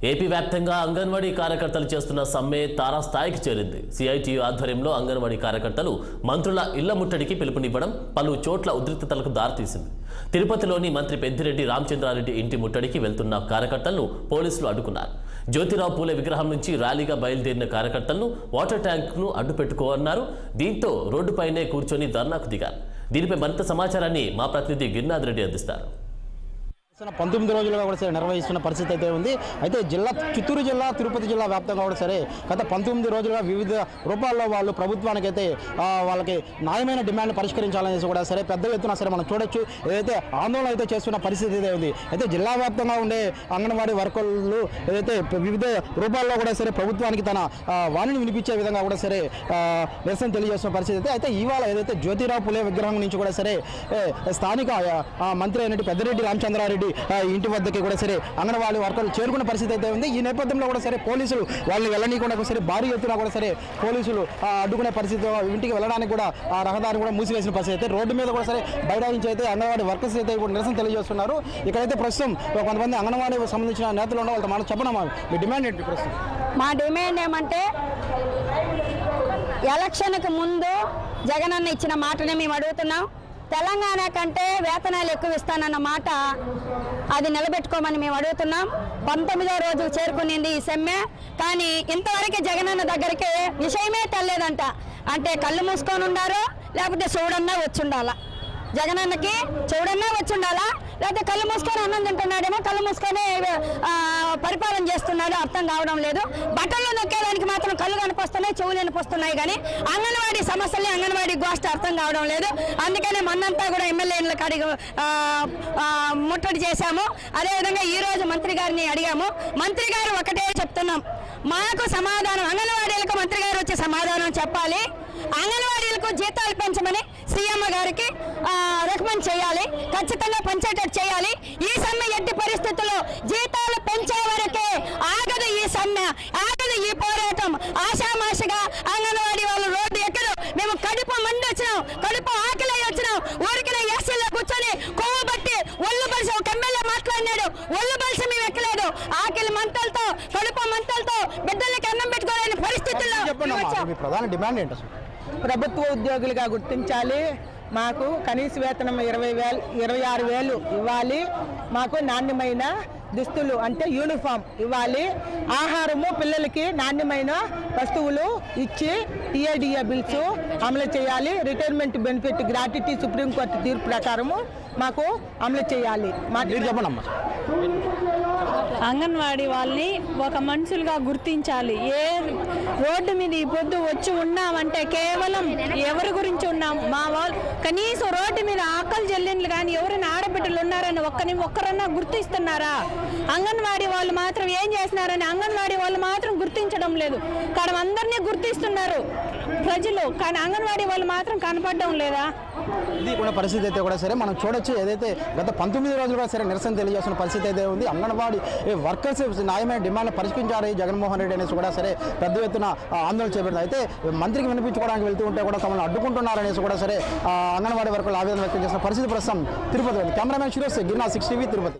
AP వ్యాప్తంగా అంగన్వాడీ కార్యకర్తలు చేస్తున్న సమ్మె తారాస్థాయికి చేరింది. సిఐటియు ఆధ్వర్యంలో అంగన్వాడీ కార్యకర్తలు మంత్రుల ఇళ్ల ముట్టడికి పిలుపునివ్వడం పలు చోట్ల ఉద్రిక్తతలకు దారితీసింది. తిరుపతిలోని మంత్రి పెద్దిరెడ్డి రామచంద్రారెడ్డి ఇంటి ముట్టడికి వెళ్తున్న కార్యకర్తలను పోలీసులు అడ్డుకున్నారు. జ్యోతిరావు పూలే విగ్రహం నుంచి ర్యాలీగా బయలుదేరిన కార్యకర్తలను వాటర్ ట్యాంక్ను అడ్డుపెట్టుకోన్నారు. దీంతో రోడ్డుపైనే కూర్చొని ధర్నాకు దిగారు. దీనిపై మరింత సమాచారాన్ని మా ప్రతినిధి గిరినాథ్ రెడ్డి అందిస్తారు. 19 రోజులుగా కూడా సరే నిర్వహిస్తున్న పరిస్థితి అయితే ఉంది. అయితే చిత్తూరు జిల్లా, తిరుపతి జిల్లా వ్యాప్తంగా కూడా సరే గత 19 రోజులుగా వివిధ రూపాల్లో వాళ్ళు ప్రభుత్వానికైతే వాళ్ళకి న్యాయమైన డిమాండ్ పరిష్కరించాలనేసి కూడా సరే పెద్ద ఎత్తున సరే మనం చూడొచ్చు. ఏదైతే ఆందోళన అయితే చేస్తున్న పరిస్థితి అయితే ఉంది. అయితే జిల్లా వ్యాప్తంగా ఉండే అంగన్వాడీ వర్కర్లు ఏదైతే వివిధ రూపాల్లో కూడా సరే ప్రభుత్వానికి తన వాణిని వినిపించే విధంగా కూడా సరే నిరసన తెలియజేస్తున్న పరిస్థితి అయితే ఇవాళ ఏదైతే జ్యోతిరావు పూలే విగ్రహం నుంచి కూడా సరే స్థానిక మంత్రి అయినట్టు పెద్దిరెడ్డి రామచంద్రారెడ్డి ఇంటి వద్దకి కూడా సరే అంగన్వాడీ వర్కర్లు చేరుకున్న పరిస్థితి అయితే ఉంది. ఈ నేపథ్యంలో కూడా సరే పోలీసులు వాళ్ళని వెళ్ళనీయకుండా సరే భారీ ఎత్తున కూడా సరే పోలీసులు అడ్డుకునే పరిస్థితి, ఇంటికి వెళ్ళడానికి కూడా ఆ రహదారిని కూడా మూసివేసిన పరిస్థితి అయితే రోడ్డు మీద కూడా సరే బైఠాయించి అయితే అంగన్వాడీ వర్కర్స్ అయితే కూడా నిరసన తెలియజేస్తున్నారు. ఇక్కడైతే ప్రస్తుతం కొంతమంది అంగన్వాడీకి సంబంధించిన నేతలు ఉన్న వాళ్ళతో మనం చెప్పనమ్మా మీ డిమాండ్ ఏంటి? ప్రస్తుతం మా డిమాండ్ ఏమంటే ఎలక్షన్కి ముందు జగనన్న ఇచ్చిన మాటనే మేము అడుగుతున్నాం. తెలంగాణ కంటే వేతనాలు ఎక్కువ ఇస్తానన్న మాట అది నిలబెట్టుకోమని మేము అడుగుతున్నాం. 19వ రోజు చేరుకునింది ఈ సమ్మె. కానీ ఇంతవరకు జగనన్న దగ్గరికి విషయమే తెల్లేదంట. అంటే కళ్ళు మూసుకొని ఉండారో లేకపోతే చూడన్నా వచ్చి ఉండాలా, జగనన్నకి చూడన్నా వచ్చి ఉండాలా, లేకపోతే కళ్ళు మూసుకొని అన్నం తింటున్నాడేమో, కళ్ళు మూసుకొని పరిపాలన చేస్తున్నాడు, అర్థం కావడం లేదు. బట్టలు నొక్కేదానికి మాత్రం కళ్ళు కనిపిస్తున్నాయి, చెవులు వినిపిస్తున్నాయి, కానీ అంగన్వాడీ సమస్యల్ని అంగన్వాడీ గోష్ఠి అర్థం కావడం లేదు. అందుకనే మొన్నంతా కూడా ఎమ్మెల్యేల కాడికి ముట్టడి చేశాము. అదేవిధంగా ఈరోజు మంత్రి గారిని అడిగాము. మంత్రి గారు ఒకటే చెప్తున్నాం, మాకు సమాధానం, అంగన్వాడీలకు మంత్రి గారు వచ్చి సమాధానం చెప్పాలి. అంగన్వాడీలకు జీతాలు పెంచమని సీఎం గారికి రికమెండ్ చేయాలి, ఖచ్చితంగా పెంచేటట్టు చేయాలి. ఈ సమ్మె ఎట్టి పరిస్థితుల్లో జీతాలు పెంచే వరకే ఆగదు ఈ సమ్మె, ఆగదు ఈ పోరాటం. ఆషామాషిగా అంగన్వాడీ వాళ్ళు రోడ్డు ఎక్కరు. మేము కడుపు మండి వచ్చినాం, కడుపు ఆకలి వచ్చినాం. ఊరికి ఎస్సీలో కూర్చొని కొవ్వు బట్టి ఒళ్ళు బలిసి ఒక ఎమ్మెల్యే మాట్లాడినాడు, ఒళ్ళు బలిసి మేము ఎక్కలేదు. ఆకలి మంటలతో, కడుపు మంటలతో బిడ్డలకి అన్నం పెట్టుకోలేని పరిస్థితుల్లో ప్రధాన డిమాండ్ ఏంటి? ప్రభుత్వ ఉద్యోగులుగా గుర్తించాలి. మాకు కనీస వేతనం 26,000 ఇవ్వాలి. మాకు నాణ్యమైన దుస్తులు అంటే యూనిఫామ్ ఇవ్వాలి. ఆహారము పిల్లలకి నాణ్యమైన వస్తువులు ఇచ్చి టీఏడిఏ బిల్స్ అమలు చేయాలి. రిటైర్మెంట్ బెనిఫిట్ గ్రాట్యుటీ సుప్రీంకోర్టు తీర్పు ప్రకారము మాకు అమలు చేయాలి. చెప్పండమ్మా. అంగన్వాడీ వాళ్ళని ఒక మనుషులుగా గుర్తించాలి. ఏ రోడ్డు మీద ఈ పొద్దు వచ్చి ఉన్నామంటే కేవలం ఎవరి గురించి ఉన్నాం? మా వాళ్ళు కనీసం రోడ్డు మీద ఆకలి చెల్లెళ్ళు కానీ ఎవరైనా ఆడబిడ్డలు ఉన్నారని ఒక్కరన్నా గుర్తిస్తున్నారా? అంగన్వాడీ వాళ్ళు మాత్రం ఏం చేస్తున్నారని అంగన్వాడీ వాళ్ళు మాత్రం గుర్తించడం లేదు. కానీ అందరినీ గుర్తిస్తున్నారు ప్రజలు, కానీ అంగన్వాడీ వాళ్ళు మాత్రం కనపడడం లేదా? ఇది కూడా పరిస్థితి అయితే కూడా సరే మనం చూడొచ్చు. ఏదైతే గత 19 రోజులు కూడా సరే నిరసన తెలియజేస్తున్న పరిస్థితి అయితే ఉంది. అంగన్వాడీ వర్కర్స్ న్యాయమైన డిమాండ్ పరిష్కరించాలి జగన్మోహన్ రెడ్డి అనేసి కూడా సరే పెద్ద ఎత్తున ఆందోళన చేపడుతుంది. అయితే మంత్రికి వినిపించుకోవడానికి వెళ్తూ ఉంటే కూడా తమను అడ్డుకుంటున్నారనేసి కూడా సరే అంగన్వాడీ వర్కర్లు ఆవేదన వ్యక్తం చేసిన పరిస్థితి ప్రస్తుతం తిరుపతి. Cameraman Shiros, Girinath, 6 TV, Tirupati.